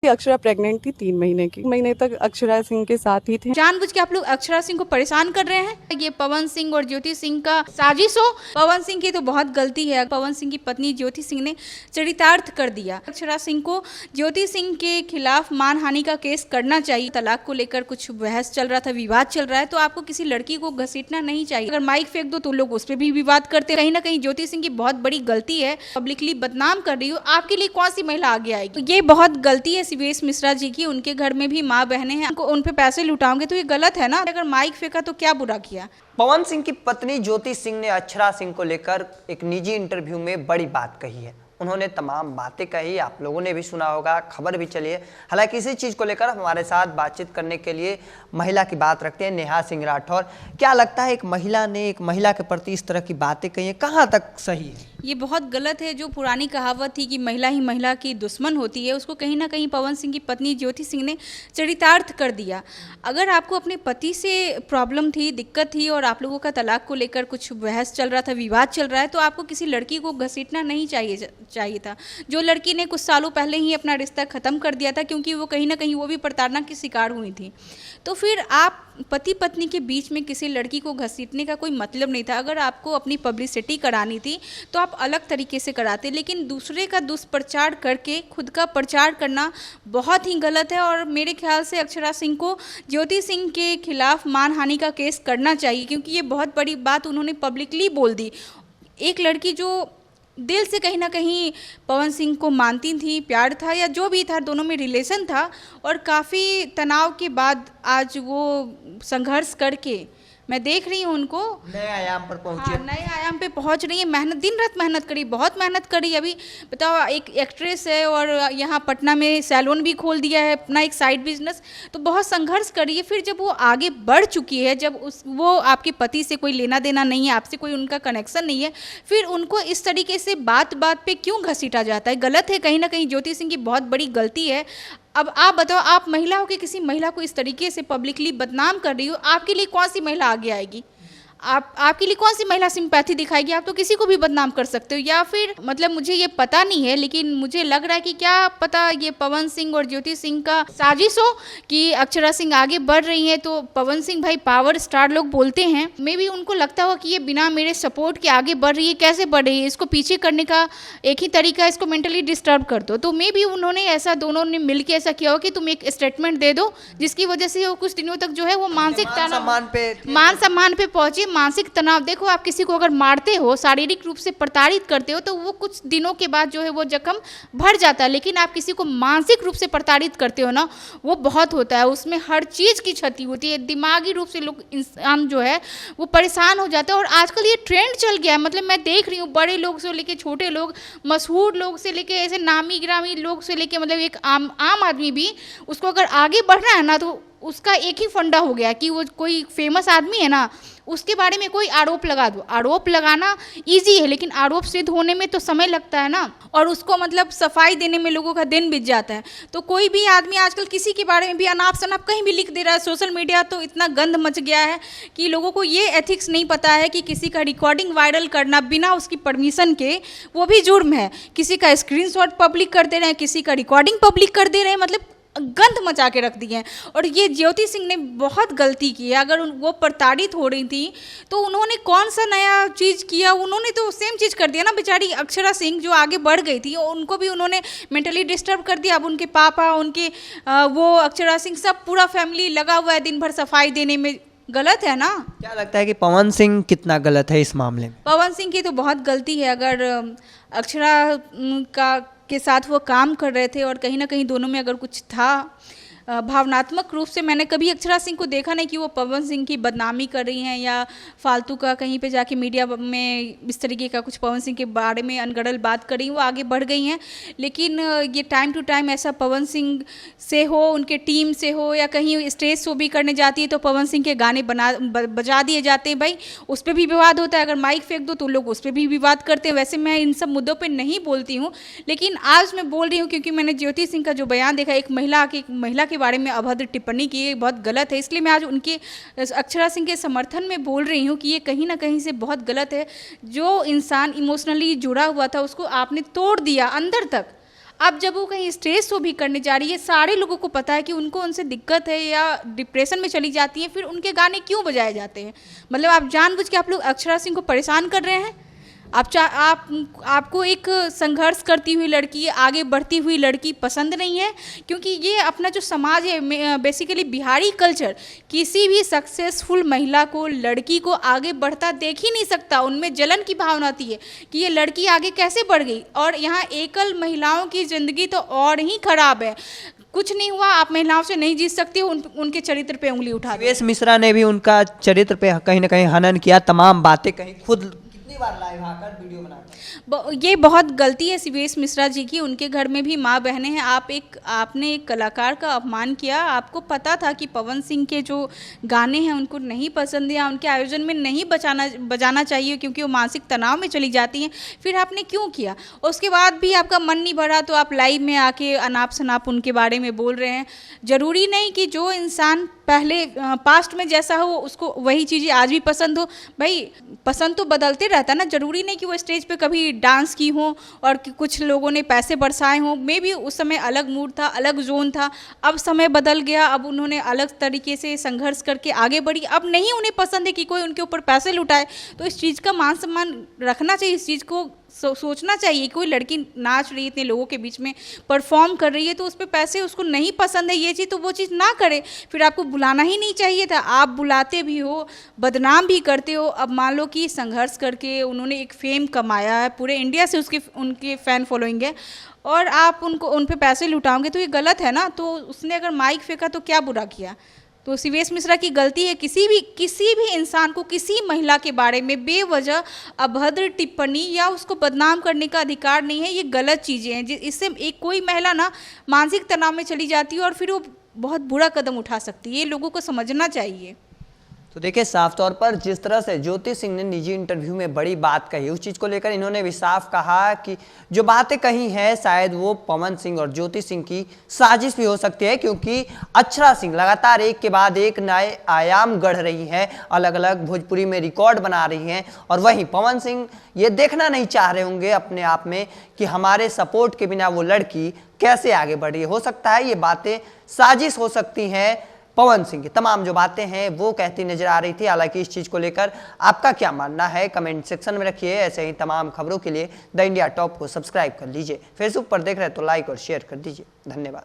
Akshara pregnant थी 3 महीने की। महीने तक अक्षरा सिंह के साथ ही थे। जानबूझ के आप लोग अक्षरा सिंह को परेशान कर रहे हैं। ये पवन सिंह और ज्योति सिंह का साजिश हो। पवन सिंह की तो बहुत गलती है। पवन सिंह की पत्नी ज्योति सिंह ने चरितार्थ कर दिया। अक्षरा सिंह को ज्योति सिंह के खिलाफ मानहानि का केस करना चाहिए। तलाक को लेकर कुछ बहस चल रहा था, विवाद चल रहा है, तो आपको किसी लड़की को घसीटना नहीं चाहिए। अगर माइक फेंक दो तो लोग उस पर भी विवाद करते। कहीं ना कहीं ज्योति सिंह की बहुत बड़ी गलती है। पब्लिकली बदनाम कर रही हो। आपके लिए कौन सी महिला आगे आएगी? ये बहुत गलती है शिवेश मिश्रा जी की। उनके घर में भी माँ बहनें हैं, उन पे पैसे लुटाओगे तो ये गलत है ना। अगर माइक फेंका तो क्या बुरा किया? पवन सिंह की पत्नी ज्योति सिंह ने अक्षरा सिंह को लेकर एक निजी इंटरव्यू में बड़ी बात कही है। उन्होंने तमाम बातें कही, आप लोगों ने भी सुना होगा, खबर भी चली है। हालांकि इसी चीज़ को लेकर हमारे साथ बातचीत करने के लिए महिला की बात रखते हैं नेहा सिंह राठौर। क्या लगता है एक महिला ने एक महिला के प्रति इस तरह की बातें कही है, कहाँ तक सही है? ये बहुत गलत है। जो पुरानी कहावत थी कि महिला ही महिला की दुश्मन होती है, उसको कहीं ना कहीं पवन सिंह की पत्नी ज्योति सिंह ने चरितार्थ कर दिया। अगर आपको अपने पति से प्रॉब्लम थी, दिक्कत थी और आप लोगों का तलाक को लेकर कुछ बहस चल रहा था, विवाद चल रहा है, तो आपको किसी लड़की को घसीटना नहीं चाहिए था। जो लड़की ने कुछ सालों पहले ही अपना रिश्ता ख़त्म कर दिया था, क्योंकि वो कहीं ना कहीं वो भी प्रताड़ना की शिकार हुई थी। तो फिर आप पति पत्नी के बीच में किसी लड़की को घसीटने का कोई मतलब नहीं था। अगर आपको अपनी पब्लिसिटी करानी थी तो आप अलग तरीके से कराते, लेकिन दूसरे का दुष्प्रचार करके खुद का प्रचार करना बहुत ही गलत है। और मेरे ख्याल से अक्षरा सिंह को ज्योति सिंह के खिलाफ मानहानि का केस करना चाहिए, क्योंकि ये बहुत बड़ी बात उन्होंने पब्लिकली बोल दी। एक लड़की जो दिल से कहीं ना कहीं पवन सिंह को मानती थी, प्यार था या जो भी था, दोनों में रिलेशन था, और काफ़ी तनाव के बाद आज वो संघर्ष करके मैं देख रही हूँ उनको नए आयाम पर पहुंचे। हाँ, नए आयाम पे पहुंच रही है। मेहनत, दिन रात मेहनत करी, बहुत मेहनत करी। अभी बताओ, एक एक्ट्रेस है और यहाँ पटना में सैलून भी खोल दिया है, अपना एक साइड बिजनेस, तो बहुत संघर्ष करी है। फिर जब वो आगे बढ़ चुकी है, जब वो आपके पति से कोई लेना देना नहीं है, आपसे कोई उनका कनेक्शन नहीं है, फिर उनको इस तरीके से बात बात पे क्यों घसीटा जाता है? गलत है। कहीं ना कहीं ज्योति सिंह की बहुत बड़ी गलती है। अब आप बताओ, आप महिला हो कि किसी महिला को इस तरीके से पब्लिकली बदनाम कर रही हो, आपके लिए कौन सी महिला आगे आएगी? आपके लिए कौन सी महिला सिंपैथी दिखाएगी? आप तो किसी को भी बदनाम कर सकते हो। या फिर मतलब मुझे ये पता नहीं है, लेकिन मुझे लग रहा है कि क्या पता ये पवन सिंह और ज्योति सिंह का साजिश हो कि अक्षरा सिंह आगे बढ़ रही हैं तो पवन सिंह भाई पावर स्टार लोग बोलते हैं, मे भी उनको लगता हो कि ये बिना मेरे सपोर्ट के आगे बढ़ रही है, कैसे बढ़ रही है, इसको पीछे करने का एक ही तरीका है, इसको मेंटली डिस्टर्ब कर दो। तो मे भी उन्होंने ऐसा, दोनों ने मिलकर ऐसा किया हो कि तुम एक स्टेटमेंट दे दो, जिसकी वजह से वो कुछ दिनों तक जो है वो मानसिक मान सम्मान पे पहुंचे। मानसिक तनाव, देखो आप किसी को अगर मारते हो, शारीरिक रूप से प्रताड़ित करते हो, तो वो कुछ दिनों के बाद जो है वो जख्म भर जाता है। लेकिन आप किसी को मानसिक रूप से प्रताड़ित करते हो ना, वो बहुत होता है, उसमें हर चीज़ की क्षति होती है। दिमागी रूप से लोग, इंसान जो है वो परेशान हो जाता है। और आजकल ये ट्रेंड चल गया है। मतलब मैं देख रही हूँ, बड़े लोग से लेके छोटे लोग, मशहूर लोग से लेके ऐसे नामी गिरामी लोग से लेके, मतलब एक आम आदमी भी, उसको अगर आगे बढ़ना है ना तो उसका एक ही फंडा हो गया कि वो कोई फेमस आदमी है ना, उसके बारे में कोई आरोप लगा दो। आरोप लगाना इजी है, लेकिन आरोप सिद्ध होने में तो समय लगता है ना, और उसको मतलब सफाई देने में लोगों का दिन बीत जाता है। तो कोई भी आदमी आजकल किसी के बारे में भी अनाप शनाप कहीं भी लिख दे रहा है। सोशल मीडिया तो इतना गंद मच गया है कि लोगों को ये एथिक्स नहीं पता है कि किसी का रिकॉर्डिंग वायरल करना बिना उसकी परमिशन के, वो भी जुर्म है। किसी का स्क्रीनशॉट पब्लिक कर दे रहे हैं, किसी का रिकॉर्डिंग पब्लिक कर दे रहे हैं, मतलब गंद मचा के रख दी है। और ये ज्योति सिंह ने बहुत गलती की है। अगर वो प्रताड़ित हो रही थी तो उन्होंने कौन सा नया चीज़ किया? उन्होंने तो सेम चीज़ कर दिया ना। बेचारी अक्षरा सिंह जो आगे बढ़ गई थी, उनको भी उन्होंने मेंटली डिस्टर्ब कर दिया। अब उनके पापा, उनके वो अक्षरा सिंह, सब पूरा फैमिली लगा हुआ है दिन भर सफाई देने में। गलत है ना? क्या लगता है कि पवन सिंह कितना गलत है इस मामले में? पवन सिंह की तो बहुत गलती है। अगर अक्षरा के साथ वो काम कर रहे थे और कहीं ना कहीं दोनों में अगर कुछ था, भावनात्मक रूप से मैंने कभी अक्षरा सिंह को देखा नहीं कि वो पवन सिंह की बदनामी कर रही हैं या फालतू का कहीं पे जाके मीडिया में इस तरीके का कुछ पवन सिंह के बारे में अनगढ़ बात कर रही हैं। वो आगे बढ़ गई हैं, लेकिन ये टाइम टू टाइम ऐसा पवन सिंह से हो, उनके टीम से हो, या कहीं स्टेज शो भी करने जाती है तो पवन सिंह के गाने बजा दिए जाते हैं। भाई उस पर भी विवाद होता है। अगर माइक फेंक दो तो लोग उस पर भी विवाद करते हैं। वैसे मैं इन सब मुद्दों पर नहीं बोलती हूँ, लेकिन आज मैं बोल रही हूँ क्योंकि मैंने ज्योति सिंह का जो बयान देखा, एक महिला के बारे में अभद्र टिप्पणी की, बहुत गलत है। इसलिए मैं आज उनके, अक्षरा सिंह के समर्थन में बोल रही हूँ कि ये कहीं ना कहीं से बहुत गलत है। जो इंसान इमोशनली जुड़ा हुआ था उसको आपने तोड़ दिया अंदर तक। अब जब वो कहीं स्टेज शो भी करने जा रही है, सारे लोगों को पता है कि उनको उनसे दिक्कत है या डिप्रेशन में चली जाती है, फिर उनके गाने क्यों बजाए जाते हैं? मतलब आप जानबूझ के आप लोग अक्षरा सिंह को परेशान कर रहे हैं। आपको एक संघर्ष करती हुई लड़की, आगे बढ़ती हुई लड़की पसंद नहीं है, क्योंकि ये अपना जो समाज है, बेसिकली बिहारी कल्चर किसी भी सक्सेसफुल महिला को, लड़की को आगे बढ़ता देख ही नहीं सकता। उनमें जलन की भावना आती है कि ये लड़की आगे कैसे बढ़ गई। और यहाँ एकल महिलाओं की ज़िंदगी तो और ही खराब है। कुछ नहीं हुआ, आप महिलाओं से नहीं जीत सकती, उनके चरित्र पे उंगली उठा दी। सीवेश मिश्रा ने भी उनका चरित्र पे कहीं ना कहीं हनन किया, तमाम बातें कहीं खुद बार लाइव आकर वीडियो बनाकर। ये बहुत गलती है सीवेश मिश्रा जी की। उनके घर में भी माँ बहनें हैं। आपने एक कलाकार का अपमान किया। आपको पता था कि पवन सिंह के जो गाने हैं उनको नहीं पसंद या उनके आयोजन में नहीं बजाना चाहिए, क्योंकि वो मानसिक तनाव में चली जाती हैं। फिर आपने क्यों किया? उसके बाद भी आपका मन नहीं भरा तो आप लाइव में आके अनाप शनाप उनके बारे में बोल रहे हैं। ज़रूरी नहीं कि जो इंसान पहले पास्ट में जैसा हो उसको वही चीज़ें आज भी पसंद हो। भाई पसंद तो बदलते रहता है ना। ज़रूरी नहीं कि वो स्टेज पे कभी डांस की हो और कि कुछ लोगों ने पैसे बरसाए हों। मे भी उस समय अलग मूड था, अलग जोन था। अब समय बदल गया, अब उन्होंने अलग तरीके से संघर्ष करके आगे बढ़ी। अब नहीं उन्हें पसंद है कि कोई उनके ऊपर पैसे लुटाए। तो इस चीज़ का मान सम्मान रखना चाहिए, इस चीज़ को सोचना चाहिए। कोई लड़की नाच रही है, इतने लोगों के बीच में परफॉर्म कर रही है, तो उस पर पैसे उसको नहीं पसंद है ये चीज़, तो वो चीज़ ना करे। फिर आपको बुलाना ही नहीं चाहिए था। आप बुलाते भी हो, बदनाम भी करते हो। अब मान लो कि संघर्ष करके उन्होंने एक फेम कमाया है, पूरे इंडिया से उनके फ़ैन फॉलोइंग है, और आप उन पे पैसे लुटाओगे तो ये गलत है ना। तो उसने अगर माइक फेंका तो क्या बुरा किया? तो सीवेश मिश्रा की गलती है। किसी भी इंसान को किसी महिला के बारे में बेवजह अभद्र टिप्पणी या उसको बदनाम करने का अधिकार नहीं है। ये गलत चीज़ें हैं। इससे कोई महिला ना मानसिक तनाव में चली जाती है और फिर वो बहुत बुरा कदम उठा सकती है। ये लोगों को समझना चाहिए। तो देखिए, साफ तौर पर जिस तरह से ज्योति सिंह ने निजी इंटरव्यू में बड़ी बात कही, उस चीज़ को लेकर इन्होंने भी साफ कहा कि जो बातें कही हैं शायद वो पवन सिंह और ज्योति सिंह की साजिश भी हो सकती है, क्योंकि अक्षरा सिंह लगातार एक के बाद एक नए आयाम गढ़ रही हैं, अलग अलग भोजपुरी में रिकॉर्ड बना रही हैं। और वहीं पवन सिंह ये देखना नहीं चाह रहे होंगे अपने आप में कि हमारे सपोर्ट के बिना वो लड़की कैसे आगे बढ़ रही है। हो सकता है ये बातें साजिश हो सकती हैं। पवन सिंह की तमाम जो बातें हैं वो कहती नजर आ रही थी। हालांकि इस चीज़ को लेकर आपका क्या मानना है कमेंट सेक्शन में रखिए। ऐसे ही तमाम खबरों के लिए द इंडिया टॉप को सब्सक्राइब कर लीजिए। फेसबुक पर देख रहे हैं तो लाइक और शेयर कर दीजिए। धन्यवाद।